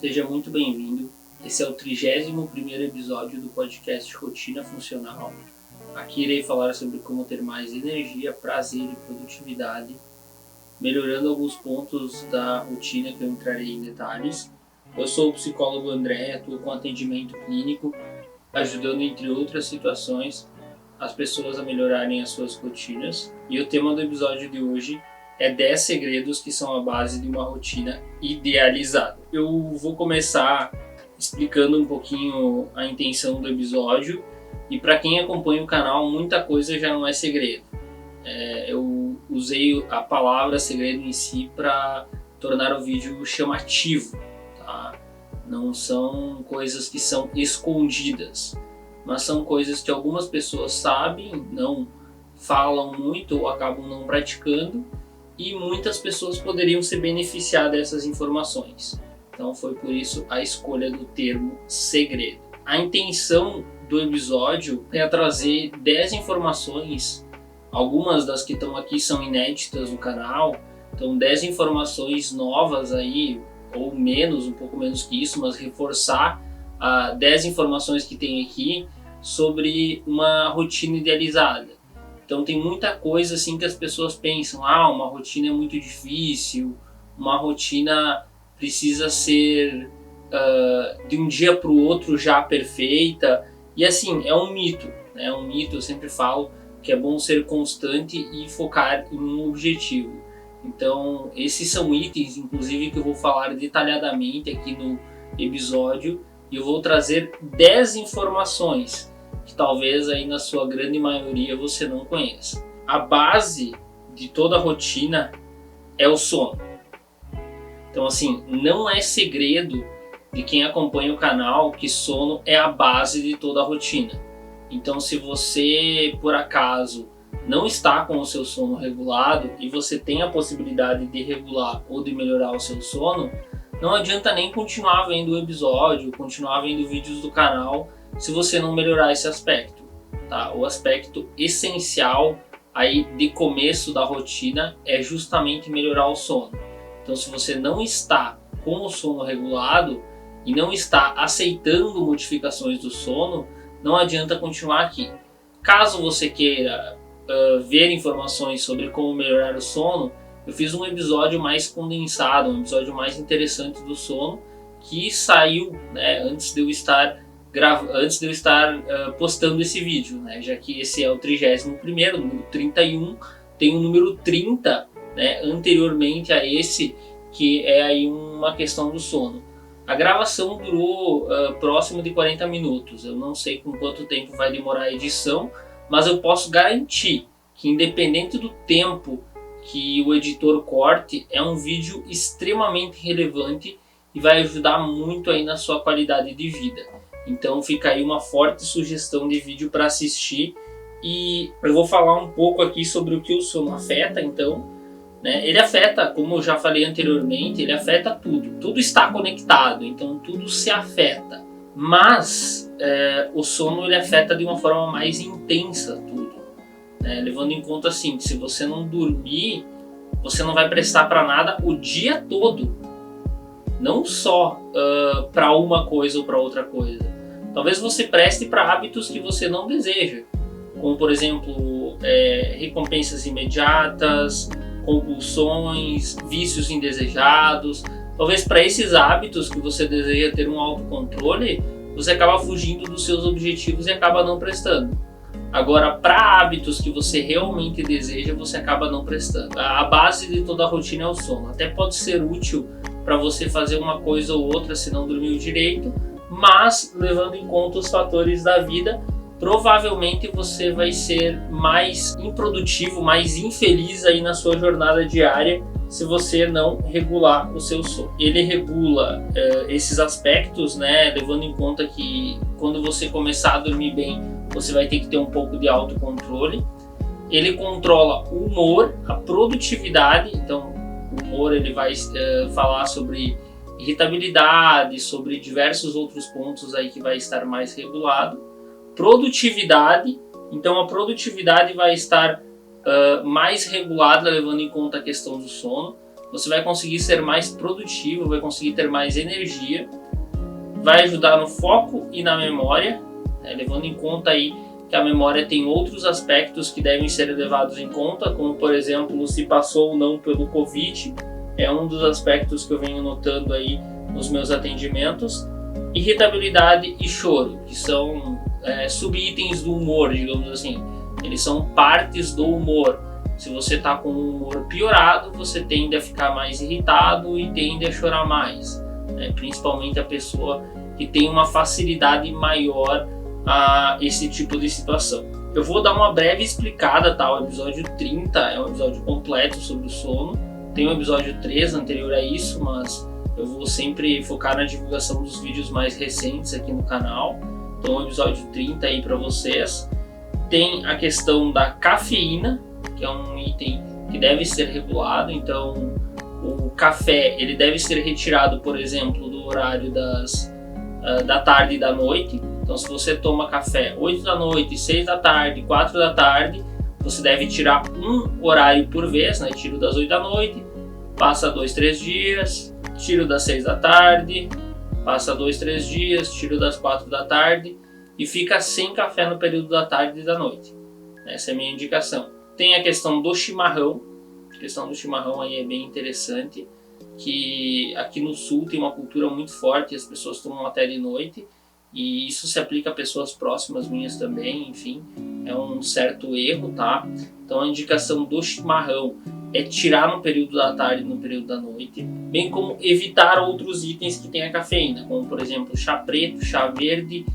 Seja muito bem-vindo. Esse é o 31º episódio do podcast Rotina Funcional. Aqui irei falar sobre como ter mais energia, prazer e produtividade, melhorando alguns pontos da rotina que eu entrarei em detalhes. Eu sou o psicólogo André, atuo com atendimento clínico, ajudando, entre outras situações, as pessoas a melhorarem as suas rotinas. E o tema do episódio de hoje é 10 segredos que são a base de uma rotina idealizada. Eu vou começar explicando um pouquinho a intenção do episódio, e para quem acompanha o canal, muita coisa já não é segredo. Eu usei a palavra segredo em si para tornar o vídeo chamativo, tá? Não são coisas que são escondidas, mas são coisas que algumas pessoas sabem, não falam muito ou acabam não praticando, e muitas pessoas poderiam se beneficiar dessas informações. Então foi por isso a escolha do termo segredo. A intenção do episódio é trazer 10 informações, algumas das que estão aqui são inéditas no canal, então 10 informações novas aí, ou menos, um pouco menos que isso, mas reforçar 10 informações que tem aqui sobre uma rotina idealizada. Então tem muita coisa assim que as pessoas pensam, uma rotina é muito difícil, uma rotina precisa ser de um dia para o outro já perfeita, e assim, é um mito, né? É um mito, eu sempre falo que é bom ser constante e focar em um objetivo. Então esses são itens, inclusive, que eu vou falar detalhadamente aqui no episódio, e eu vou trazer 10 informações que talvez aí na sua grande maioria você não conheça. A base de toda a rotina é o sono. Então assim, não é segredo de quem acompanha o canal que sono é a base de toda a rotina. Então se você por acaso não está com o seu sono regulado e você tem a possibilidade de regular ou de melhorar o seu sono, não adianta nem continuar vendo o episódio, continuar vendo vídeos do canal se você não melhorar esse aspecto, tá? O aspecto essencial aí de começo da rotina é justamente melhorar o sono. Então se você não está com o sono regulado e não está aceitando modificações do sono, não adianta continuar aqui. Caso você queira ver informações sobre como melhorar o sono, eu fiz um episódio mais condensado, um episódio mais interessante do sono, que saiu, né, antes de eu estar postando esse vídeo, né, já que esse é o 31º, número 31, tem o número 30, né, anteriormente a esse, que é aí uma questão do sono. A gravação durou próximo de 40 minutos, eu não sei com quanto tempo vai demorar a edição, mas eu posso garantir que, independente do tempo que o editor corte, é um vídeo extremamente relevante e vai ajudar muito aí na sua qualidade de vida. Então fica aí uma forte sugestão de vídeo para assistir, e eu vou falar um pouco aqui sobre o que o sono afeta. Então, né, ele afeta, como eu já falei anteriormente, ele afeta tudo está conectado, então tudo se afeta, mas o sono ele afeta de uma forma mais intensa tudo, né, levando em conta assim, que se você não dormir, você não vai prestar para nada o dia todo, não só para uma coisa ou para outra coisa. Talvez você preste para hábitos que você não deseja, como por exemplo recompensas imediatas, compulsões, vícios indesejados. Talvez para esses hábitos que você deseja ter um autocontrole, você acaba fugindo dos seus objetivos e acaba não prestando. Agora, para hábitos que você realmente deseja, você acaba não prestando. A base de toda a rotina é o sono. Até pode ser útil para você fazer uma coisa ou outra se não dormiu direito, mas levando em conta os fatores da vida, provavelmente você vai ser mais improdutivo, mais infeliz aí na sua jornada diária se você não regular o seu sono. Ele regula esses aspectos, né, levando em conta que quando você começar a dormir bem, você vai ter que ter um pouco de autocontrole. Ele controla o humor, a produtividade. Então o humor ele vai falar sobre irritabilidade, sobre diversos outros pontos aí que vai estar mais regulado. Produtividade, então a produtividade vai estar mais regulada, levando em conta a questão do sono. você vai conseguir ser mais produtivo, vai conseguir ter mais energia, vai ajudar no foco e na memória, né, levando em conta aí que a memória tem outros aspectos que devem ser levados em conta, como por exemplo, se passou ou não pelo Covid, é um dos aspectos que eu venho notando aí nos meus atendimentos. Irritabilidade e choro, que são subitens do humor, digamos assim, eles são partes do humor. Se você está com um humor piorado, você tende a ficar mais irritado e tende a chorar mais, né? Principalmente a pessoa que tem uma facilidade maior a esse tipo de situação. Eu vou dar uma breve explicada, tá? O episódio 30 é um episódio completo sobre o sono. Tem um episódio 3 anterior a isso, mas eu vou sempre focar na divulgação dos vídeos mais recentes aqui no canal. Então o episódio 30 aí para vocês. Tem a questão da cafeína, que é um item que deve ser regulado. Então o café ele deve ser retirado, por exemplo, do horário da tarde e da noite. Então se você toma café 8 da noite, 6 da tarde, 4 da tarde, você deve tirar um horário por vez, né? Tiro das 8 da noite, passa 2, 3 dias, tiro das 6 da tarde, passa 2, 3 dias, tiro das 4 da tarde e fica sem café no período da tarde e da noite. Essa é a minha indicação. Tem a questão do chimarrão. A questão do chimarrão aí é bem interessante, que aqui no sul tem uma cultura muito forte, as pessoas tomam até de noite, e isso se aplica a pessoas próximas minhas também, enfim, é um certo erro, tá? Então a indicação do chimarrão é tirar no período da tarde e no período da noite, bem como evitar outros itens que tenham cafeína, como por exemplo chá preto, chá verde,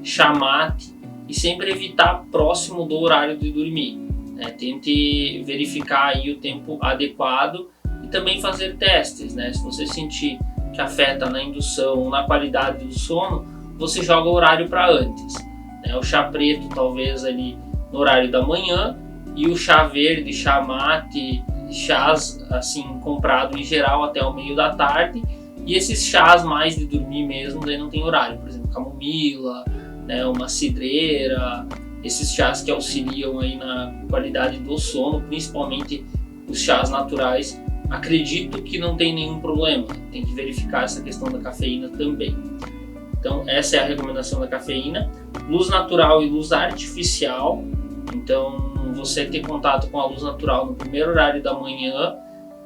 chá mate, e sempre evitar próximo do horário de dormir, né? Tente verificar aí o tempo adequado e também fazer testes, né? Se você sentir que afeta na indução ou na qualidade do sono, você joga o horário para antes, né? O chá preto talvez ali no horário da manhã, e o chá verde, chá mate, chás assim comprado em geral até o meio da tarde, e esses chás mais de dormir mesmo daí não tem horário, por exemplo camomila, né, uma cidreira, esses chás que auxiliam aí na qualidade do sono, principalmente os chás naturais, acredito que não tem nenhum problema. Tem que verificar essa questão da cafeína também. Então essa é a recomendação da cafeína. Luz natural e luz artificial. Então você ter contato com a luz natural no primeiro horário da manhã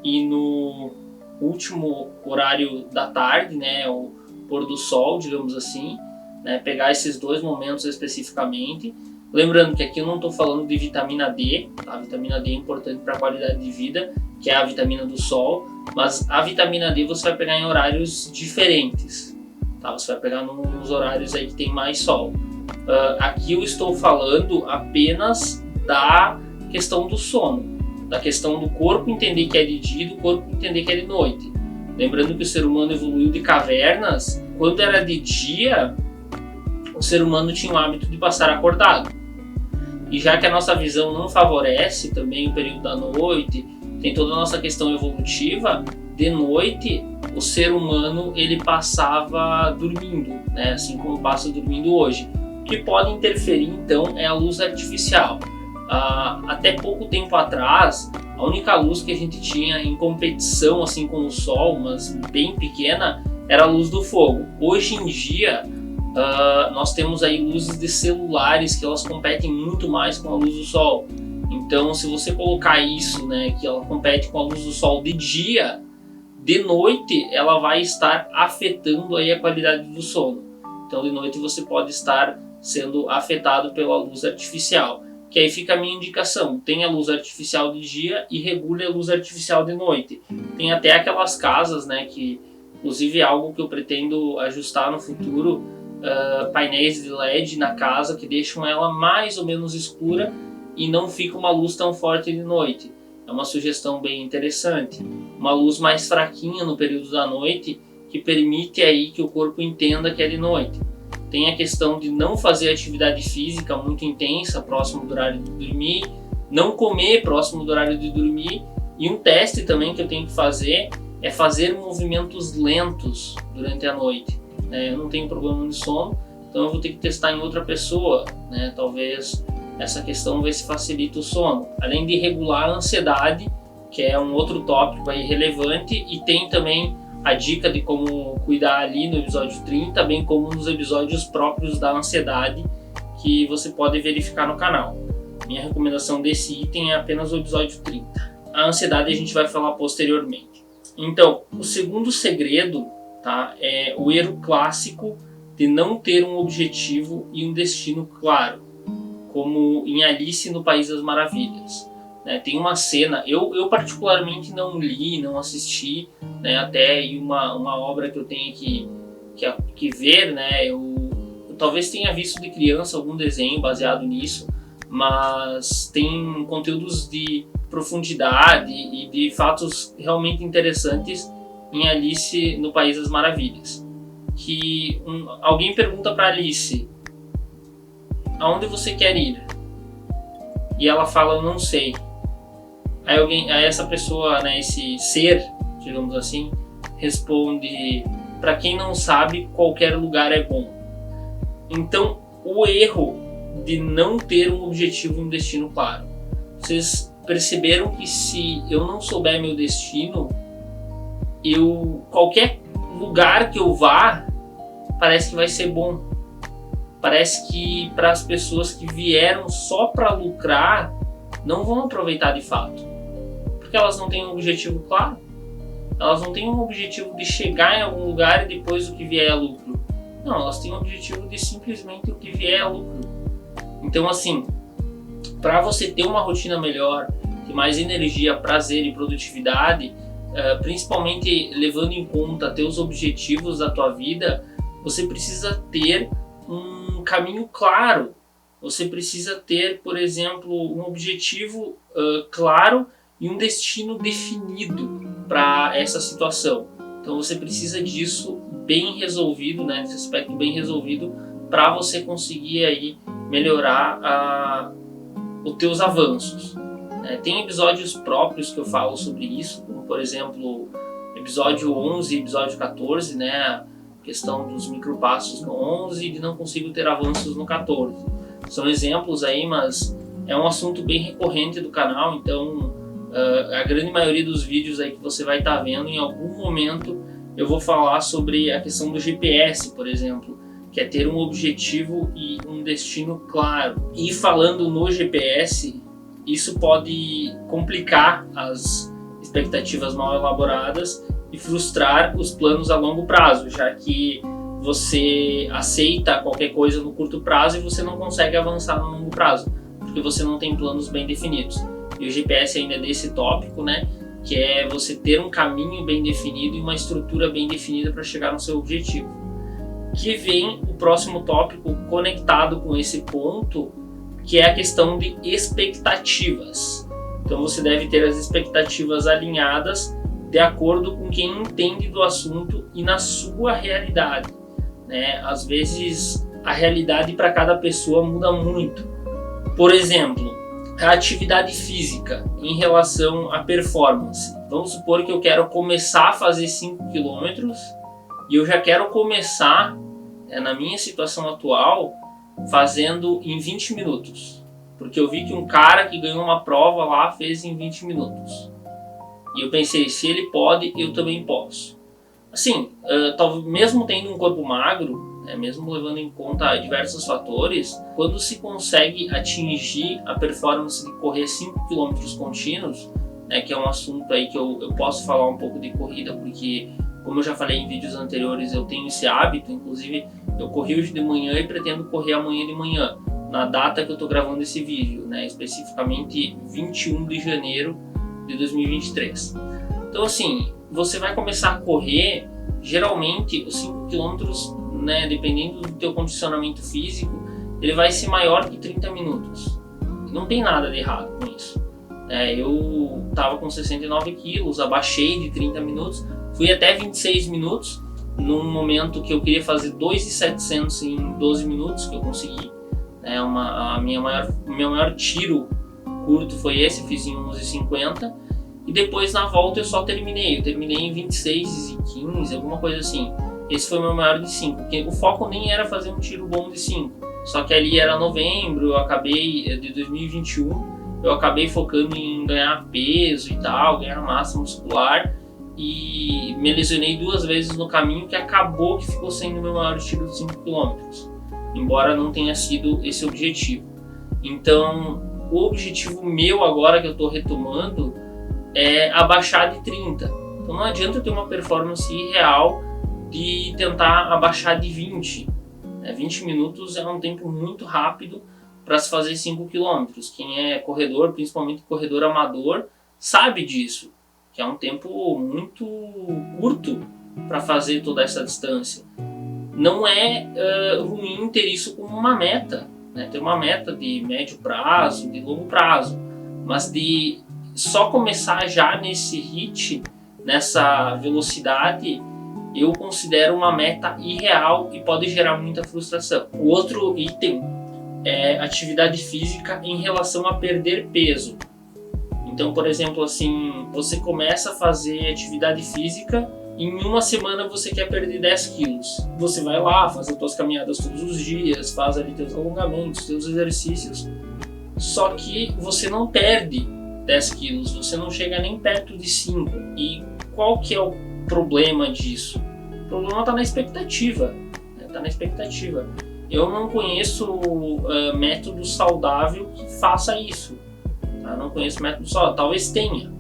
e no último horário da tarde, né, o pôr do sol, digamos assim, né, pegar esses dois momentos especificamente. Lembrando que aqui eu não estou falando de vitamina D, tá? A vitamina D é importante para a qualidade de vida, que é a vitamina do sol, mas a vitamina D você vai pegar em horários diferentes, tá? Você vai pegar nos horários aí que tem mais sol. Aqui eu estou falando apenas da questão do sono, da questão do corpo entender que é de dia e do corpo entender que é de noite. Lembrando que o ser humano evoluiu de cavernas. Quando era de dia, o ser humano tinha o hábito de passar acordado. E já que a nossa visão não favorece também o período da noite, tem toda a nossa questão evolutiva, de noite o ser humano ele passava dormindo, né? Assim como passa dormindo hoje. O que pode interferir então é a luz artificial. Até pouco tempo atrás, a única luz que a gente tinha em competição assim com o sol, mas bem pequena, era a luz do fogo. Hoje em dia, nós temos aí luzes de celulares que elas competem muito mais com a luz do sol. Então, se você colocar isso, né, que ela compete com a luz do sol de dia, de noite ela vai estar afetando aí a qualidade do sono. Então, de noite você pode estar sendo afetado pela luz artificial. Que aí fica a minha indicação: tem a luz artificial de dia e regule a luz artificial de noite. Tem até aquelas casas, né, que inclusive é algo que eu pretendo ajustar no futuro, painéis de LED na casa que deixam ela mais ou menos escura e não fica uma luz tão forte de noite. É uma sugestão bem interessante. Uma luz mais fraquinha no período da noite que permite aí que o corpo entenda que é de noite. Tem a questão de não fazer atividade física muito intensa próximo do horário de dormir, não comer próximo do horário de dormir, e um teste também que eu tenho que fazer é fazer movimentos lentos durante a noite. Eu não tenho problema de sono, então eu vou ter que testar em outra pessoa, né? Talvez essa questão ver se facilita o sono. Além de regular a ansiedade que é um outro tópico aí relevante, e tem também a dica de como cuidar ali no episódio 30, bem como nos episódios próprios da ansiedade, que você pode verificar no canal. Minha recomendação desse item é apenas o episódio 30. A ansiedade a gente vai falar posteriormente. Então, o segundo segredo, tá, é o erro clássico de não ter um objetivo e um destino claro, como em Alice no País das Maravilhas. Tem uma cena, eu particularmente não li, não assisti, né, até uma obra que eu tenho que ver, né, eu talvez tenha visto de criança algum desenho baseado nisso, mas tem conteúdos de profundidade e de fatos realmente interessantes em Alice no País das Maravilhas. Que alguém pergunta para Alice: aonde você quer ir? E ela fala: eu não sei. Aí essa pessoa, né, esse ser, digamos assim, responde: para quem não sabe, qualquer lugar é bom. Então, o erro de não ter um objetivo e um destino claro. Vocês perceberam que se eu não souber meu destino, qualquer lugar que eu vá, parece que vai ser bom. Parece que para as pessoas que vieram só para lucrar, não vão aproveitar de fato. Porque elas não têm um objetivo claro. Elas não têm um objetivo de chegar em algum lugar e depois o que vier é lucro. Não, elas têm um objetivo de simplesmente o que vier é lucro. Então, assim, para você ter uma rotina melhor, ter mais energia, prazer e produtividade, principalmente levando em conta teus objetivos da tua vida, você precisa ter um caminho claro. Você precisa ter, por exemplo, um objetivo claro e um destino definido para essa situação. Então você precisa disso bem resolvido, né, desse aspecto bem resolvido, para você conseguir aí melhorar os teus avanços. Tem episódios próprios que eu falo sobre isso, como por exemplo episódio 11 e episódio 14, né, a questão dos micropassos no 11 e de não consigo ter avanços no 14. São exemplos aí, mas é um assunto bem recorrente do canal, então a grande maioria dos vídeos aí que você vai estar vendo, em algum momento eu vou falar sobre a questão do GPS, por exemplo, que é ter um objetivo e um destino claro. E falando no GPS, isso pode complicar as expectativas mal elaboradas e frustrar os planos a longo prazo, já que você aceita qualquer coisa no curto prazo e você não consegue avançar no longo prazo, porque você não tem planos bem definidos. E o GPS ainda é desse tópico, né, que é você ter um caminho bem definido e uma estrutura bem definida para chegar no seu objetivo. Que vem o próximo tópico conectado com esse ponto, que é a questão de expectativas. Então você deve ter as expectativas alinhadas de acordo com quem entende do assunto e na sua realidade, né? Às vezes a realidade para cada pessoa muda muito. Por exemplo, a atividade física em relação à performance. Vamos supor que eu quero começar a fazer 5 km e eu já quero começar, na minha situação atual, fazendo em 20 minutos. Porque eu vi que um cara que ganhou uma prova lá fez em 20 minutos. E eu pensei, se ele pode, eu também posso. Assim, talvez mesmo tendo um corpo magro, mesmo levando em conta diversos fatores, quando se consegue atingir a performance de correr 5 km contínuos, que é um assunto aí que eu posso falar um pouco de corrida, porque, como eu já falei em vídeos anteriores, eu tenho esse hábito. Inclusive eu corri hoje de manhã e pretendo correr amanhã de manhã, na data que eu estou gravando esse vídeo, especificamente 21 de janeiro de 2023. Então assim, você vai começar a correr, geralmente os 5 km, dependendo do teu condicionamento físico, ele vai ser maior que 30 minutos. Não tem nada de errado com isso. Eu estava com 69 quilos, abaixei de 30 minutos, fui até 26 minutos, num momento que eu queria fazer 2.700 em 12 minutos, que eu consegui. Meu maior tiro curto foi esse, fiz em 11.50, e depois na volta eu só terminei em 26.15, alguma coisa assim. Esse foi o meu maior de 5, porque o foco nem era fazer um tiro bom de 5, só que ali era novembro, eu acabei de 2021, eu acabei focando em ganhar peso e tal, ganhar massa muscular, e me lesionei 2 vezes no caminho, que acabou que ficou sendo o meu maior estilo de 5 km, embora não tenha sido esse o objetivo. Então, o objetivo meu agora que eu estou retomando é abaixar de 30. Então não adianta eu ter uma performance irreal de tentar abaixar de 20. 20 minutos é um tempo muito rápido para se fazer 5 km. Quem é corredor, principalmente corredor amador, sabe disso, que é um tempo muito curto para fazer toda essa distância. Não é ruim ter isso como uma meta, né? Ter uma meta de médio prazo, de longo prazo, mas de só começar já nesse hit, nessa velocidade, eu considero uma meta irreal e pode gerar muita frustração. O outro item é atividade física em relação a perder peso. Então, por exemplo, assim, você começa a fazer atividade física, em uma semana você quer perder 10 quilos. Você vai lá, faz as suas caminhadas todos os dias, faz ali teus alongamentos, teus exercícios, só que você não perde 10 quilos, você não chega nem perto de 5. E qual que é o problema disso? O problema está na expectativa, né? Tá na expectativa. Eu não conheço método saudável que faça isso. Tá? Não conheço método saudável. Talvez tenha.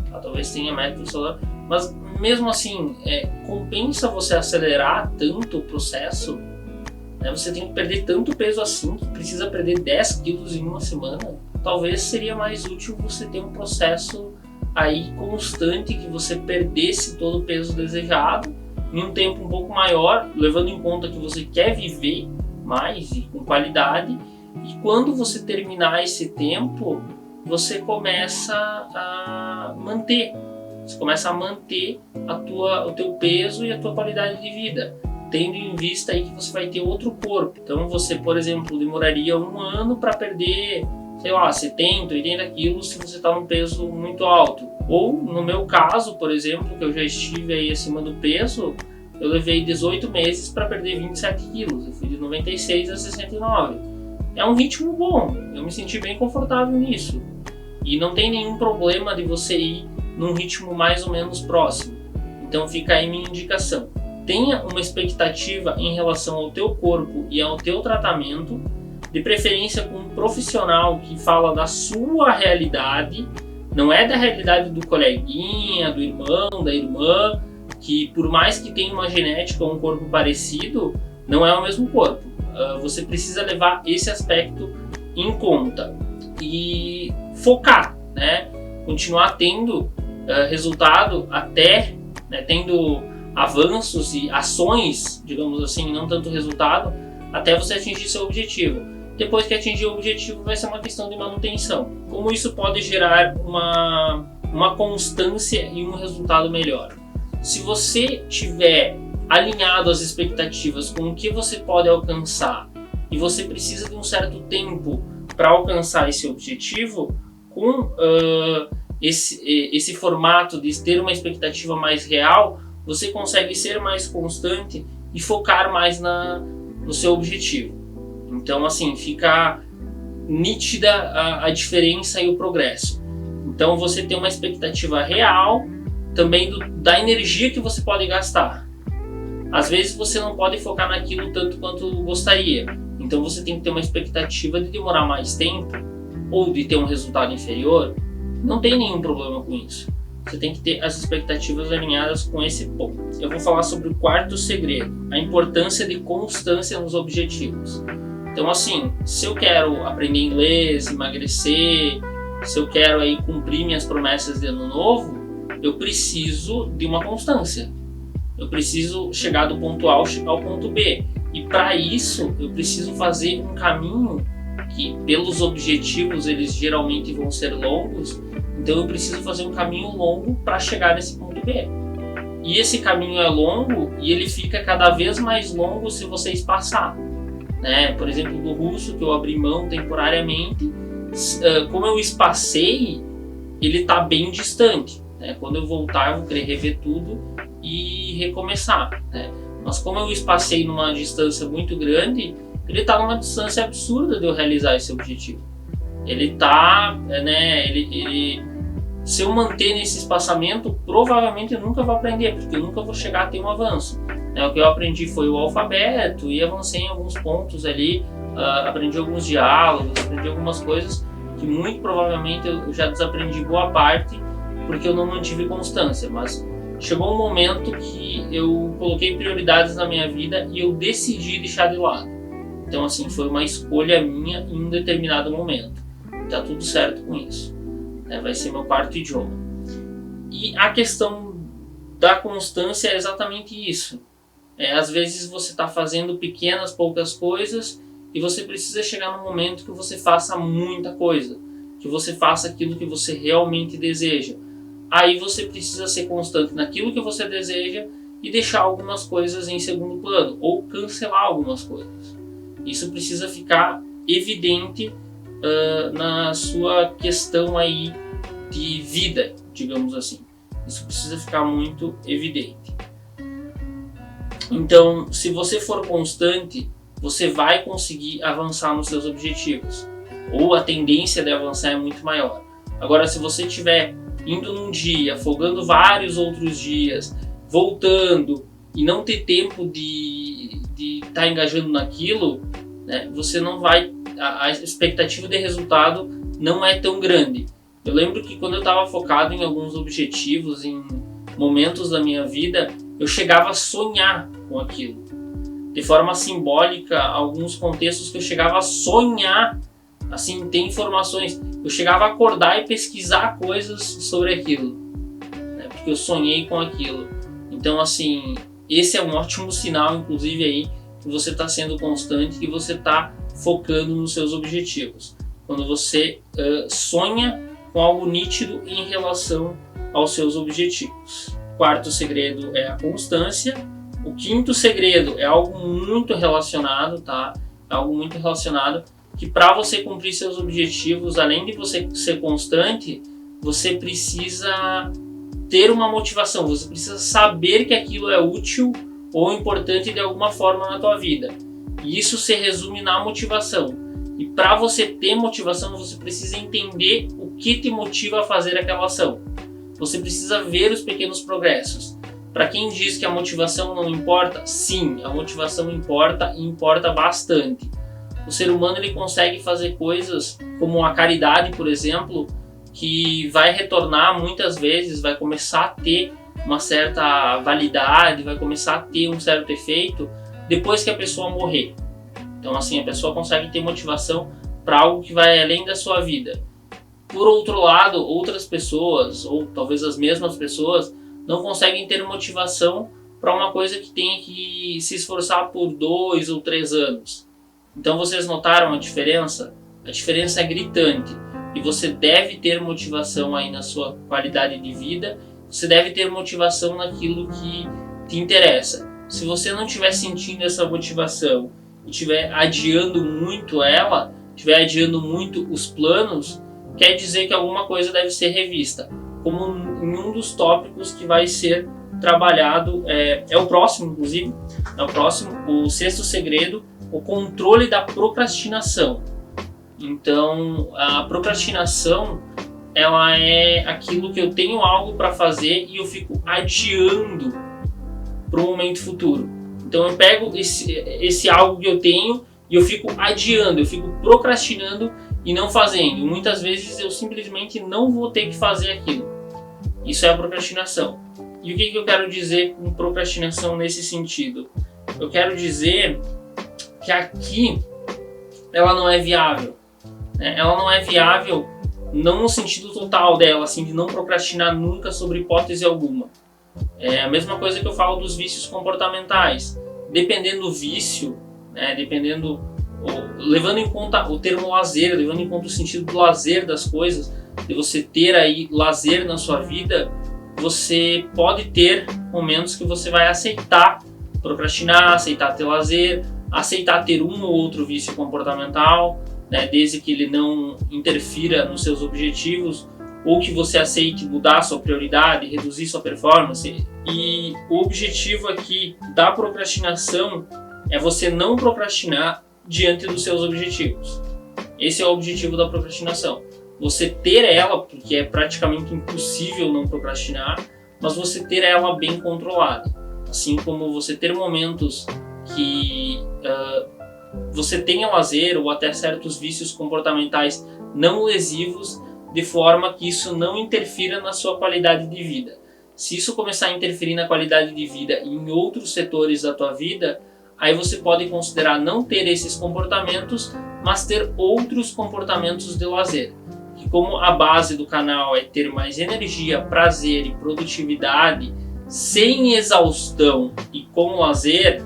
Tá? Talvez tenha método saudável. Mas mesmo assim, compensa você acelerar tanto o processo? Né? Você tem que perder tanto peso assim que precisa perder 10 quilos em uma semana? Talvez seria mais útil você ter um processo aí constante, que você perdesse todo o peso desejado em um tempo um pouco maior, levando em conta que você quer viver mais e com qualidade, e quando você terminar esse tempo, você começa a manter. Você começa a manter o teu peso e a tua qualidade de vida, tendo em vista aí que você vai ter outro corpo. Então você, por exemplo, demoraria 1 ano para perder, sei lá, 70, 80 quilos se você está num peso muito alto. Ou, no meu caso, por exemplo, que eu já estive aí acima do peso, eu levei 18 meses para perder 27 quilos. Eu fui de 96 a 69. É um ritmo bom, eu me senti bem confortável nisso. E não tem nenhum problema de você ir num ritmo mais ou menos próximo. Então fica aí minha indicação. Tenha uma expectativa em relação ao teu corpo e ao teu tratamento, de preferência com um profissional que fala da sua realidade, não é da realidade do coleguinha, do irmão, da irmã, que por mais que tenha uma genética ou um corpo parecido, não é o mesmo corpo. Você precisa levar esse aspecto em conta e focar, né? Continuar tendo resultado até, né, tendo avanços e ações, digamos assim, não tanto resultado, até você atingir seu objetivo. Depois que atingir o objetivo, vai ser uma questão de manutenção. Como isso pode gerar uma constância e um resultado melhor? Se você tiver alinhado as expectativas com o que você pode alcançar e você precisa de um certo tempo para alcançar esse objetivo, com esse formato de ter uma expectativa mais real, você consegue ser mais constante e focar mais no seu objetivo. Então, assim, fica nítida a diferença e o progresso. Então, você tem uma expectativa real também da energia que você pode gastar. Às vezes, você não pode focar naquilo tanto quanto gostaria. Então, você tem que ter uma expectativa de demorar mais tempo ou de ter um resultado inferior. Não tem nenhum problema com isso. Você tem que ter as expectativas alinhadas com esse ponto. Eu vou falar sobre o quarto segredo, a importância de constância nos objetivos. Então, assim, se eu quero aprender inglês, emagrecer, se eu quero aí cumprir minhas promessas de ano novo, eu preciso de uma constância. Eu preciso chegar do ponto A ao ponto B. E para isso, eu preciso fazer um caminho que, pelos objetivos, eles geralmente vão ser longos. Então, eu preciso fazer um caminho longo para chegar nesse ponto B. E esse caminho é longo e ele fica cada vez mais longo se você espaçar. Né? Por exemplo, do russo, que eu abri mão temporariamente, como eu espacei, ele está bem distante. Né? Quando eu voltar, eu vou querer rever tudo e recomeçar. Né? Mas como eu espacei numa distância muito grande, ele está numa distância absurda de eu realizar esse objetivo. ele tá, né, ele se eu manter nesse espaçamento, provavelmente eu nunca vou aprender, porque eu nunca vou chegar a ter um avanço. O que eu aprendi foi o alfabeto e avancei em alguns pontos ali, aprendi alguns diálogos, aprendi algumas coisas que muito provavelmente eu já desaprendi boa parte porque eu não mantive constância, mas chegou um momento que eu coloquei prioridades na minha vida e eu decidi deixar de lado. Então assim, foi uma escolha minha em um determinado momento. Tá tudo certo com isso. Vai ser meu quarto idioma. E a questão da constância é exatamente isso. Às vezes você está fazendo pequenas, poucas coisas e você precisa chegar num momento que você faça muita coisa, que você faça aquilo que você realmente deseja. Aí você precisa ser constante naquilo que você deseja e deixar algumas coisas em segundo plano, ou cancelar algumas coisas. Isso precisa ficar evidente na sua questão aí de vida, digamos assim. Isso precisa ficar muito evidente. Então, se você for constante, você vai conseguir avançar nos seus objetivos, ou a tendência de avançar é muito maior. Agora, se você estiver indo num dia, folgando vários outros dias, voltando e não ter tempo de estar engajando naquilo, né, você não vai, a expectativa de resultado não é tão grande. Eu lembro que quando eu estava focado em alguns objetivos, em momentos da minha vida, eu chegava a sonhar com aquilo. De forma simbólica, alguns contextos que eu chegava a sonhar, assim, ter informações. Eu chegava a acordar e pesquisar coisas sobre aquilo, né, porque eu sonhei com aquilo. Então, assim, esse é um ótimo sinal, inclusive, aí, que você está sendo constante, que você está focando nos seus objetivos. Quando você sonha com algo nítido em relação aos seus objetivos. O quarto segredo é a constância. O quinto segredo é algo muito relacionado, tá? É algo muito relacionado que para você cumprir seus objetivos, além de você ser constante, você precisa ter uma motivação, você precisa saber que aquilo é útil ou importante de alguma forma na tua vida. E isso se resume na motivação. E para você ter motivação, você precisa entender o que te motiva a fazer aquela ação. Você precisa ver os pequenos progressos. Para quem diz que a motivação não importa, sim, a motivação importa e importa bastante. O ser humano ele consegue fazer coisas como a caridade, por exemplo, que vai retornar muitas vezes, vai começar a ter uma certa validade, vai começar a ter um certo efeito depois que a pessoa morrer. Então assim, a pessoa consegue ter motivação para algo que vai além da sua vida. Por outro lado, outras pessoas, ou talvez as mesmas pessoas, não conseguem ter motivação para uma coisa que tem que se esforçar por 2 ou 3 anos. Então vocês notaram a diferença? A diferença é gritante. E você deve ter motivação aí na sua qualidade de vida, você deve ter motivação naquilo que te interessa. Se você não estiver sentindo essa motivação e estiver adiando muito ela, estiver adiando muito os planos, quer dizer que alguma coisa deve ser revista. Como em um dos tópicos que vai ser trabalhado, é o próximo, inclusive, é o próximo, o sexto segredo, o controle da procrastinação. Então, a procrastinação, ela é aquilo que eu tenho algo para fazer e eu fico adiando para o momento futuro. Então eu pego esse algo que eu tenho e eu fico adiando, eu fico procrastinando e não fazendo. E muitas vezes eu simplesmente não vou ter que fazer aquilo. Isso é a procrastinação. E o que eu quero dizer com procrastinação nesse sentido? Eu quero dizer que aqui ela não é viável. Ela não é viável não no sentido total dela, assim, de não procrastinar nunca sobre hipótese alguma. É a mesma coisa que eu falo dos vícios comportamentais. Dependendo do vício, levando em conta o termo lazer, levando em conta o sentido do lazer das coisas, de você ter aí lazer na sua vida, você pode ter momentos que você vai aceitar procrastinar, aceitar ter lazer, aceitar ter um ou outro vício comportamental, desde que ele não interfira nos seus objetivos, ou que você aceite mudar a sua prioridade, reduzir sua performance. E o objetivo aqui da procrastinação é você não procrastinar diante dos seus objetivos. Esse é o objetivo da procrastinação. Você ter ela, porque é praticamente impossível não procrastinar, mas você ter ela bem controlada. Assim como você ter momentos que você tenha lazer ou até certos vícios comportamentais não lesivos, de forma que isso não interfira na sua qualidade de vida. Se isso começar a interferir na qualidade de vida em outros setores da tua vida, aí você pode considerar não ter esses comportamentos, mas ter outros comportamentos de lazer. Que como a base do canal é ter mais energia, prazer e produtividade, sem exaustão e com lazer,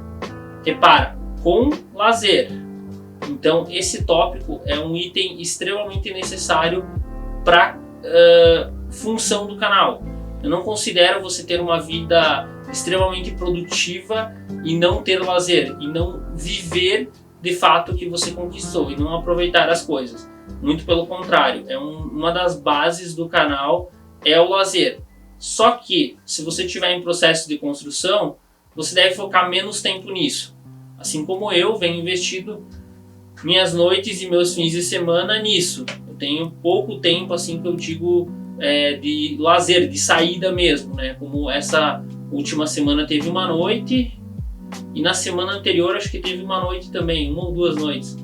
repara, com lazer. Então esse tópico é um item extremamente necessário para função do canal. Eu não considero você ter uma vida extremamente produtiva e não ter lazer, e não viver de fato o que você conquistou, e não aproveitar as coisas. Muito pelo contrário, uma das bases do canal é o lazer. Só que, se você estiver em processo de construção, você deve focar menos tempo nisso. Assim como eu venho investindo minhas noites e meus fins de semana nisso. Eu tenho pouco tempo, assim que eu digo, de lazer, de saída mesmo, né? Como essa última semana teve uma noite, e na semana anterior acho que teve uma noite também, uma ou duas noites.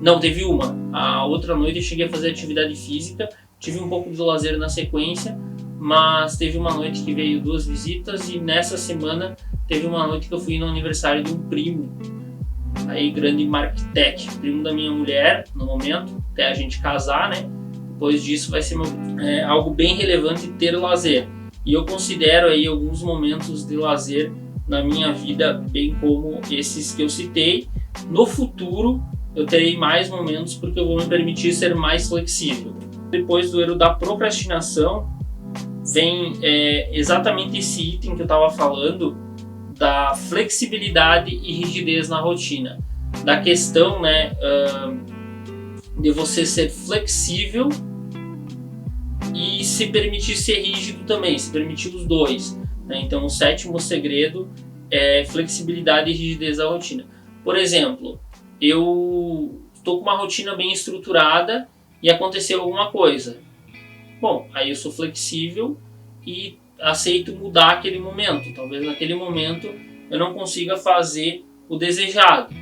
Não, teve uma. A outra noite eu cheguei a fazer atividade física, tive um pouco de lazer na sequência, mas teve uma noite que veio 2 visitas, e nessa semana teve uma noite que eu fui no aniversário de um primo, aí grande Marktech, primo da minha mulher no momento, até a gente casar, né? Depois disso vai ser algo bem relevante ter lazer. E eu considero aí alguns momentos de lazer na minha vida, bem como esses que eu citei. No futuro eu terei mais momentos porque eu vou me permitir ser mais flexível. Depois do erro da procrastinação vem exatamente esse item que eu estava falando, da flexibilidade e rigidez na rotina. Da questão, né, de você ser flexível e se permitir ser rígido também, se permitir os dois, né? Então o 7º segredo é flexibilidade e rigidez da rotina. Por exemplo, eu estou com uma rotina bem estruturada e aconteceu alguma coisa. Bom, aí eu sou flexível e aceito mudar aquele momento. Talvez naquele momento eu não consiga fazer o desejado.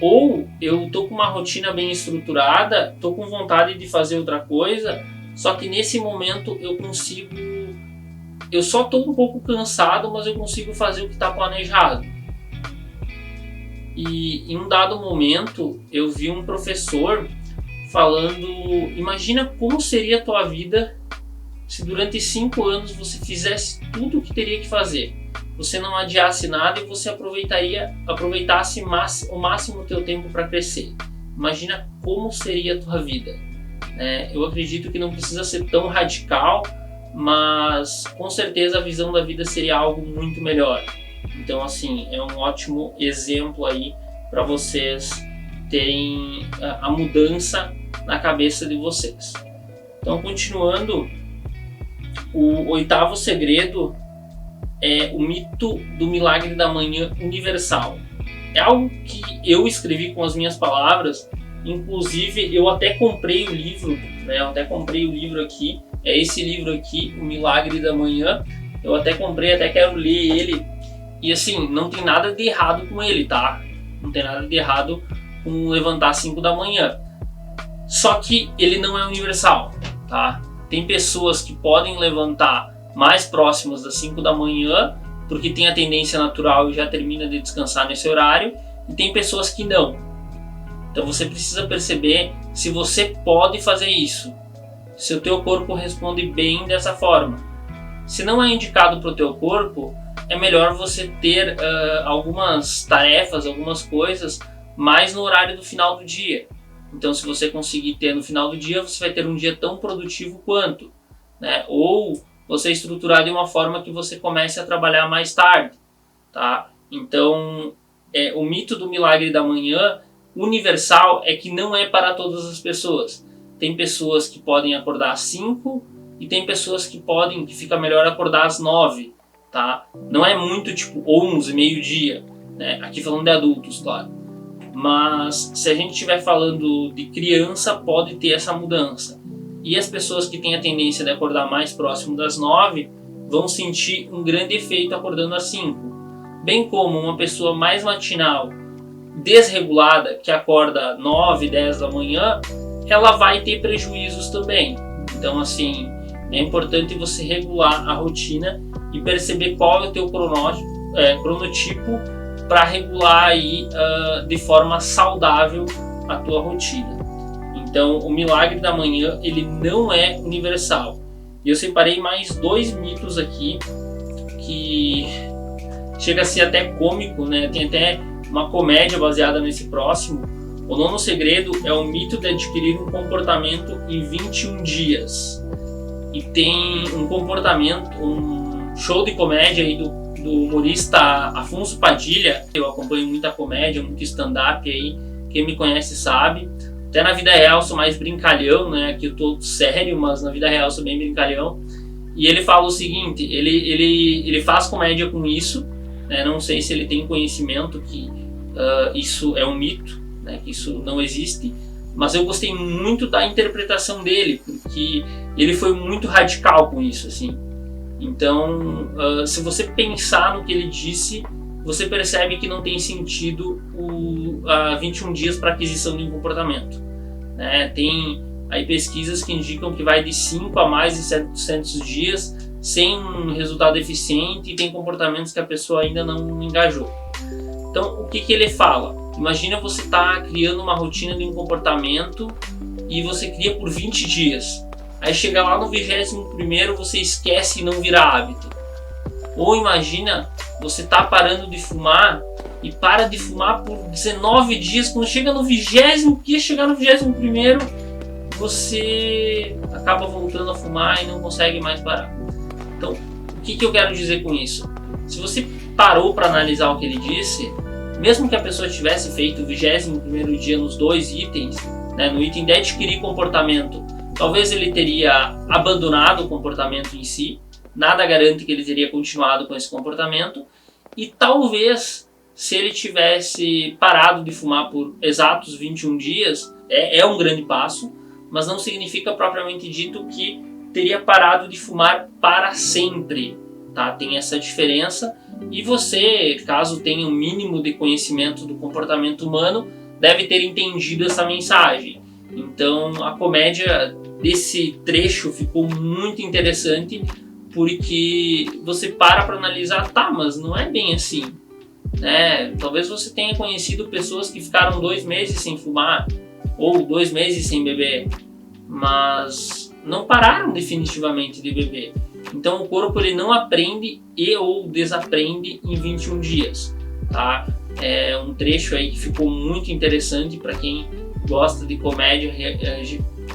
Ou eu estou com uma rotina bem estruturada, estou com vontade de fazer outra coisa, só que nesse momento eu só estou um pouco cansado, mas eu consigo fazer o que está planejado. E em um dado momento eu vi um professor falando, imagina como seria a tua vida se durante 5 anos você fizesse tudo o que teria que fazer. Você não adiasse nada e você aproveitasse o máximo o teu tempo para crescer. Imagina como seria a tua vida. Eu acredito que não precisa ser tão radical, mas com certeza a visão da vida seria algo muito melhor. Então, assim, é um ótimo exemplo aí para vocês terem a mudança na cabeça de vocês. Então, continuando, o 8º segredo é o mito do milagre da manhã universal. É algo que eu escrevi com as minhas palavras, inclusive eu até comprei o livro, né? Eu até comprei o livro aqui, é esse livro aqui, O Milagre da Manhã. Eu até comprei, até quero ler ele, e assim, não tem nada de errado com ele, tá? Não tem nada de errado com levantar às 5 da manhã. Só que ele não é universal, tá? Tem pessoas que podem levantar mais próximas das 5 da manhã, porque tem a tendência natural e já termina de descansar nesse horário, e tem pessoas que não. Então você precisa perceber se você pode fazer isso, se o teu corpo responde bem dessa forma. Se não é indicado para o teu corpo, é melhor você ter algumas tarefas, algumas coisas mais no horário do final do dia. Então se você conseguir ter no final do dia, você vai ter um dia tão produtivo quanto, né? Ou você estruturar de uma forma que você comece a trabalhar mais tarde, tá? Então o mito do milagre da manhã universal é que não é para todas as pessoas. Tem pessoas que podem acordar às 5 e tem pessoas que fica melhor acordar às 9, tá? Não é muito tipo 11, meio-dia, né? Aqui falando de adultos, claro. Mas se a gente estiver falando de criança, pode ter essa mudança. E as pessoas que têm a tendência de acordar mais próximo das 9 vão sentir um grande efeito acordando às 5. Bem como uma pessoa mais matinal, desregulada, que acorda 9, 10 da manhã, ela vai ter prejuízos também. Então, assim, é importante você regular a rotina e perceber qual é o teu cronotipo para regular aí, de forma saudável a tua rotina. Então, o milagre da manhã, ele não é universal. E eu separei mais 2 mitos aqui que chega a ser até cômico, né? Tem até uma comédia baseada nesse próximo. O 9º segredo é o mito de adquirir um comportamento em 21 dias. E tem um show de comédia aí do humorista Afonso Padilha. Eu acompanho muita comédia, muito stand-up aí, quem me conhece sabe. Até na vida real sou mais brincalhão, né? Aqui eu tô sério, mas na vida real sou bem brincalhão. E ele fala o seguinte, ele faz comédia com isso, né? Não sei se ele tem conhecimento que isso é um mito, né? Que isso não existe, mas eu gostei muito da interpretação dele, porque ele foi muito radical com isso, assim. Então, se você pensar no que ele disse, você percebe que não tem sentido 21 dias para aquisição de um comportamento, né? Tem aí pesquisas que indicam que vai de 5 a mais de 700 dias sem um resultado eficiente, e tem comportamentos que a pessoa ainda não engajou. Então, o que ele fala? Imagina você estar criando uma rotina de um comportamento e você cria por 20 dias. Aí chega lá no 21º, você esquece e não vira hábito. Ou imagina você tá parando de fumar e para de fumar por 19 dias. Quando chega no 20º, que ia chegar no 21º, você acaba voltando a fumar e não consegue mais parar. Então, o que eu quero dizer com isso? Se você parou para analisar o que ele disse, mesmo que a pessoa tivesse feito o 21º dia nos 2 itens, né, no item de adquirir comportamento, talvez ele teria abandonado o comportamento em si, nada garante que ele teria continuado com esse comportamento, e talvez se ele tivesse parado de fumar por exatos 21 dias, é um grande passo, mas não significa propriamente dito que teria parado de fumar para sempre, tá? Tem essa diferença, e você, caso tenha um mínimo de conhecimento do comportamento humano, deve ter entendido essa mensagem. Então a comédia desse trecho ficou muito interessante, porque você para analisar, tá, mas não é bem assim, né? Talvez você tenha conhecido pessoas que ficaram 2 meses sem fumar, ou 2 meses sem beber, mas não pararam definitivamente de beber. Então o corpo ele não aprende e ou desaprende em 21 dias, tá? É um trecho aí que ficou muito interessante para quem gosta de comédia,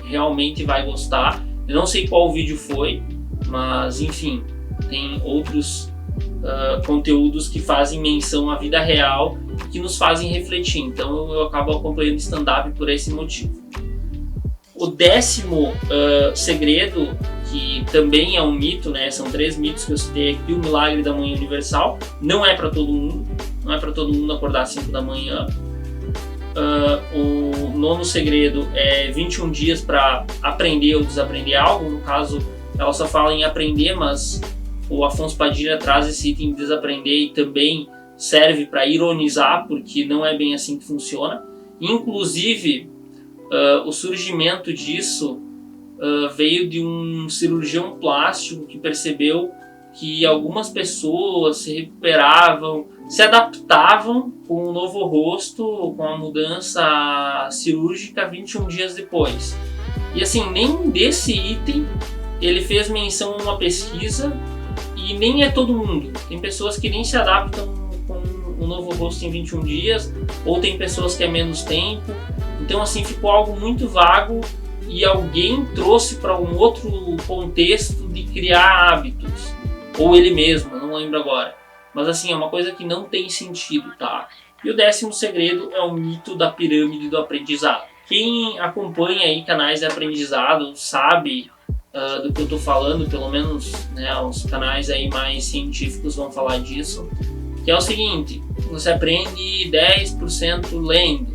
realmente vai gostar. Eu não sei qual vídeo foi, mas enfim, tem outros conteúdos que fazem menção à vida real, que nos fazem refletir. Então eu acabo acompanhando stand-up por esse motivo. O 10º segredo, que também é um mito, né? São 3 mitos que eu citei aqui. O milagre da manhã universal não é para todo mundo, não é para todo mundo acordar às 5 da manhã. O 9º segredo é 21 dias para aprender ou desaprender algo. No caso, ela só fala em aprender, mas o Afonso Padilha traz esse item de desaprender e também serve para ironizar, porque não é bem assim que funciona. Inclusive, o surgimento disso veio de um cirurgião plástico que percebeu que algumas pessoas se recuperavam, se adaptavam com o novo rosto, com a mudança cirúrgica 21 dias depois. E assim, nem desse item ele fez menção a uma pesquisa, e nem é todo mundo. Tem pessoas que nem se adaptam com o novo rosto em 21 dias, ou tem pessoas que é menos tempo. Então assim, ficou algo muito vago, e alguém trouxe para um outro contexto de criar hábitos, ou ele mesmo, não lembro agora. Mas assim, é uma coisa que não tem sentido, tá? E o 10º segredo é o mito da pirâmide do aprendizado. Quem acompanha aí canais de aprendizado sabe do que eu estou falando, pelo menos, né, os canais aí mais científicos vão falar disso, que é o seguinte: você aprende 10% lendo,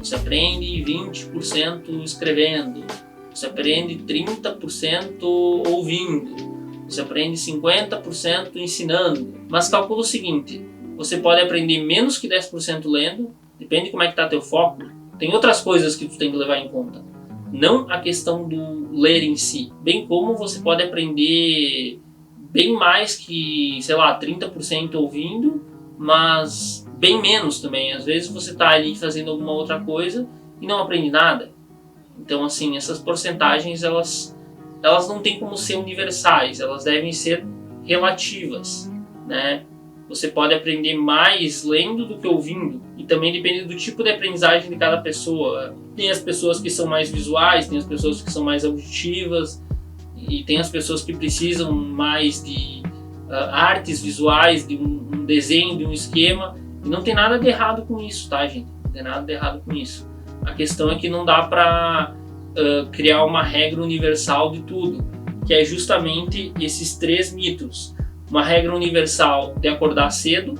você aprende 20% escrevendo, você aprende 30% ouvindo, você aprende 50% ensinando. Mas calcula o seguinte, você pode aprender menos que 10% lendo, depende de como é que está teu foco. Tem outras coisas que tu tem que levar em conta, não a questão do ler em si, bem como você pode aprender bem mais que, 30% ouvindo, mas bem menos também. Às vezes você está ali fazendo alguma outra coisa e não aprende nada. Então, assim, essas porcentagens, elas não têm como ser universais, elas devem ser relativas, né? Você pode aprender mais lendo do que ouvindo, e também depende do tipo de aprendizagem de cada pessoa. Tem as pessoas que são mais visuais, tem as pessoas que são mais auditivas, e tem as pessoas que precisam mais de artes visuais, de um desenho, de um esquema, e não tem nada de errado com isso, tá, gente? Não tem nada de errado com isso. A questão é que não dá para criar uma regra universal de tudo, que é justamente esses 3 mitos. Uma regra universal de acordar cedo,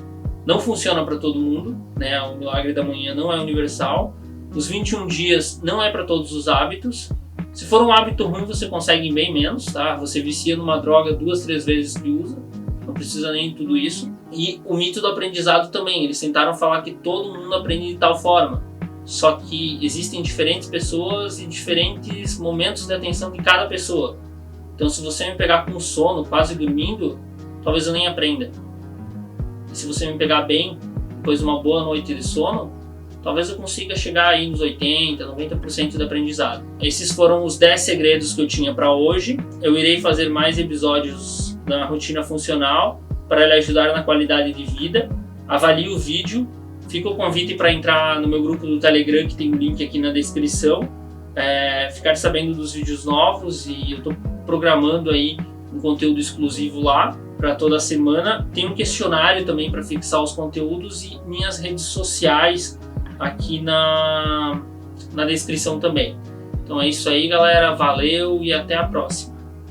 não funciona para todo mundo, né? O milagre da manhã não é universal. Os 21 dias não é para todos os hábitos. Se for um hábito ruim, você consegue em bem menos, tá? Você vicia numa droga 2, 3 vezes que usa, não precisa nem de tudo isso. E o mito do aprendizado também, eles tentaram falar que todo mundo aprende de tal forma. Só que existem diferentes pessoas e diferentes momentos de atenção de cada pessoa. Então, se você me pegar com sono, quase dormindo, talvez eu nem aprenda. E se você me pegar bem, depois de uma boa noite de sono, talvez eu consiga chegar aí nos 80%, 90% de aprendizado. Esses foram os 10 segredos que eu tinha para hoje. Eu irei fazer mais episódios da rotina funcional para lhe ajudar na qualidade de vida. Avalie o vídeo. Fica o convite para entrar no meu grupo do Telegram, que tem o link aqui na descrição. Ficar sabendo dos vídeos novos, e eu estou programando aí um conteúdo exclusivo lá para toda semana. Tem um questionário também para fixar os conteúdos, e minhas redes sociais aqui na descrição também. Então é isso aí, galera. Valeu e até a próxima.